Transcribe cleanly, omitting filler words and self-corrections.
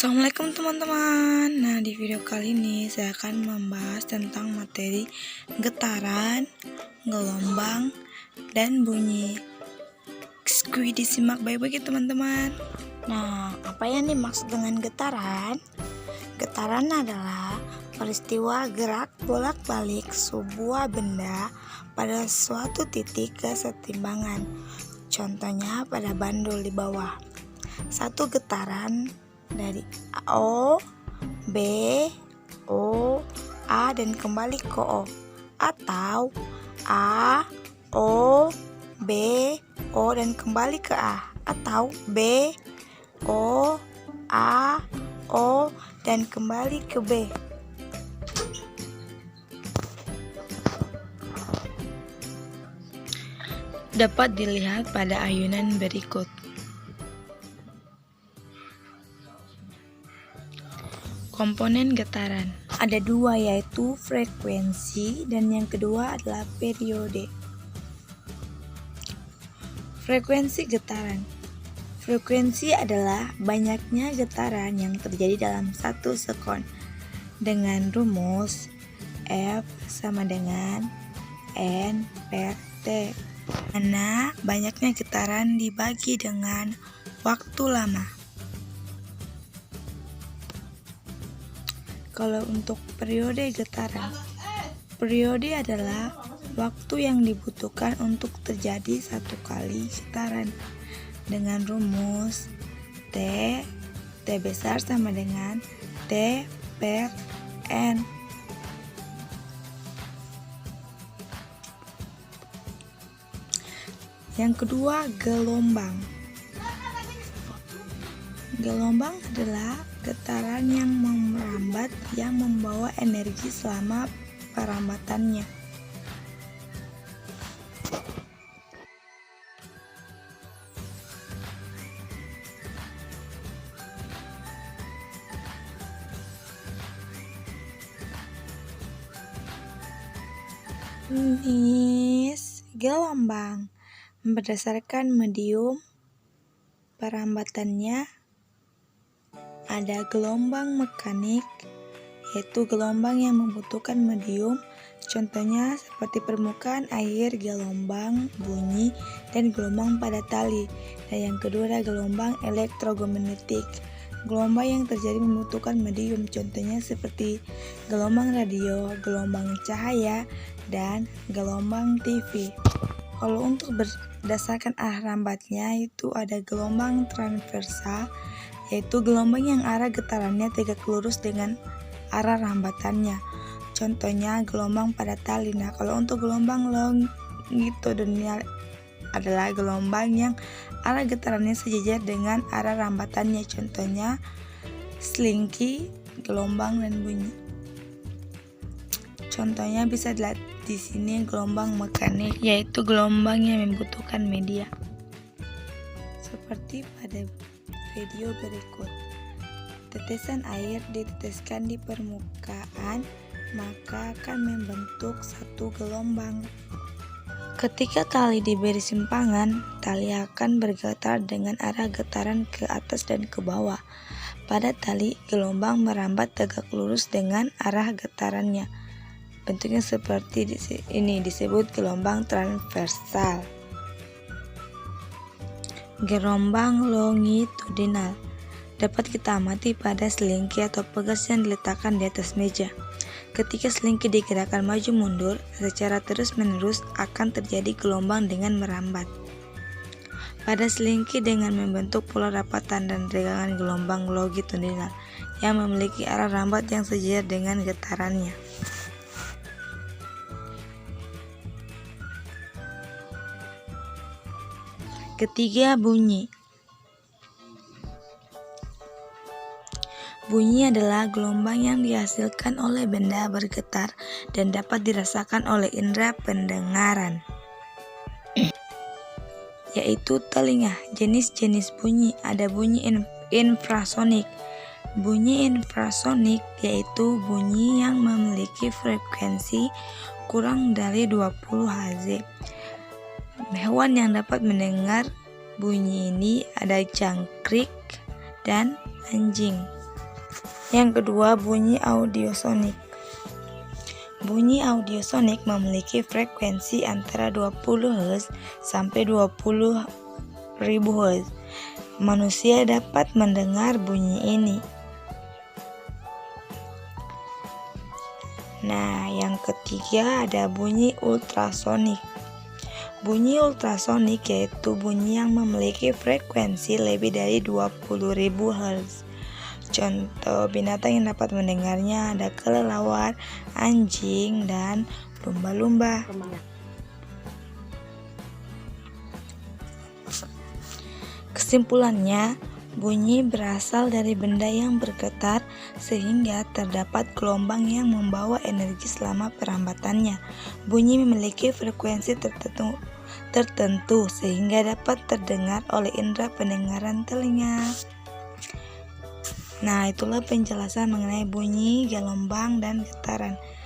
Assalamualaikum teman-teman. Nah, di video kali ini saya akan membahas tentang materi getaran, gelombang, dan bunyi. Skuy disimak baik-baik ya teman-teman. Nah, apa yang dimaksud dengan getaran? Getaran adalah peristiwa gerak bolak-balik sebuah benda pada suatu titik kesetimbangan. Contohnya pada bandul di bawah. Satu getaran dari O, B, O, A dan kembali ke O, atau A, O, B, O dan kembali ke A, atau B, O, A, O dan kembali ke B. Dapat dilihat pada ayunan berikut. Komponen getaran ada dua, yaitu frekuensi dan yang kedua adalah periode. Frekuensi getaran. Frekuensi adalah banyaknya getaran yang terjadi dalam satu sekon dengan rumus F sama dengan N per T, mana banyaknya getaran dibagi dengan waktu lama. Kalau untuk periode getaran, periode adalah waktu yang dibutuhkan untuk terjadi satu kali getaran dengan rumus T besar sama dengan T per N. Yang kedua, gelombang. Gelombang adalah getaran yang merambat yang membawa energi selama perambatannya. Jenis gelombang berdasarkan medium perambatannya. Ada gelombang mekanik, yaitu gelombang yang membutuhkan medium, contohnya seperti permukaan air, gelombang bunyi, dan gelombang pada tali. Dan yang kedua adalah gelombang elektromagnetik, gelombang yang terjadi membutuhkan medium, contohnya seperti gelombang radio, gelombang cahaya, dan gelombang TV. Kalau untuk berdasarkan arah rambatnya itu ada gelombang transversal, yaitu gelombang yang arah getarannya tegak lurus dengan arah rambatannya. Contohnya gelombang pada tali. Nah, kalau untuk gelombang longitudinal adalah gelombang yang arah getarannya sejajar dengan arah rambatannya. Contohnya selingki, gelombang dan bunyi. Contohnya bisa dilihat di sini gelombang mekanik, yaitu gelombang yang membutuhkan media. Seperti pada video berikut, tetesan air diteteskan di permukaan maka akan membentuk satu gelombang. Ketika tali diberi simpangan, tali akan bergetar dengan arah getaran ke atas dan ke bawah. Pada tali, gelombang merambat tegak lurus dengan arah getarannya. Bentuknya seperti ini disebut gelombang transversal. Gelombang longitudinal dapat kita amati pada selingki atau pegas yang diletakkan di atas meja. Ketika selingki digerakkan maju mundur secara terus-menerus akan terjadi gelombang dengan merambat. Pada selingki dengan membentuk pola rapatan dan regangan gelombang longitudinal yang memiliki arah rambat yang sejajar dengan getarannya. Ketiga, bunyi. Bunyi adalah gelombang yang dihasilkan oleh benda bergetar dan dapat dirasakan oleh indera pendengaran, yaitu telinga. Jenis-jenis bunyi ada bunyi infrasonik. Bunyi infrasonik yaitu bunyi yang memiliki frekuensi kurang dari 20 Hz. Hewan yang dapat mendengar bunyi ini ada jangkrik dan anjing. Yang kedua, bunyi audiosonik. Bunyi audiosonik memiliki frekuensi antara 20 Hz sampai 20.000 Hz. Manusia dapat mendengar bunyi ini. Nah, yang ketiga ada bunyi ultrasonik. Bunyi ultrasonik yaitu bunyi yang memiliki frekuensi lebih dari 20.000 Hz. Contoh binatang yang dapat mendengarnya ada kelelawar, anjing, dan lumba-lumba. Kesimpulannya, bunyi berasal dari benda yang bergetar sehingga terdapat gelombang yang membawa energi selama perambatannya. Bunyi memiliki frekuensi tertentu sehingga dapat terdengar oleh indera pendengaran telinga. Nah, itulah penjelasan mengenai bunyi, gelombang, dan getaran.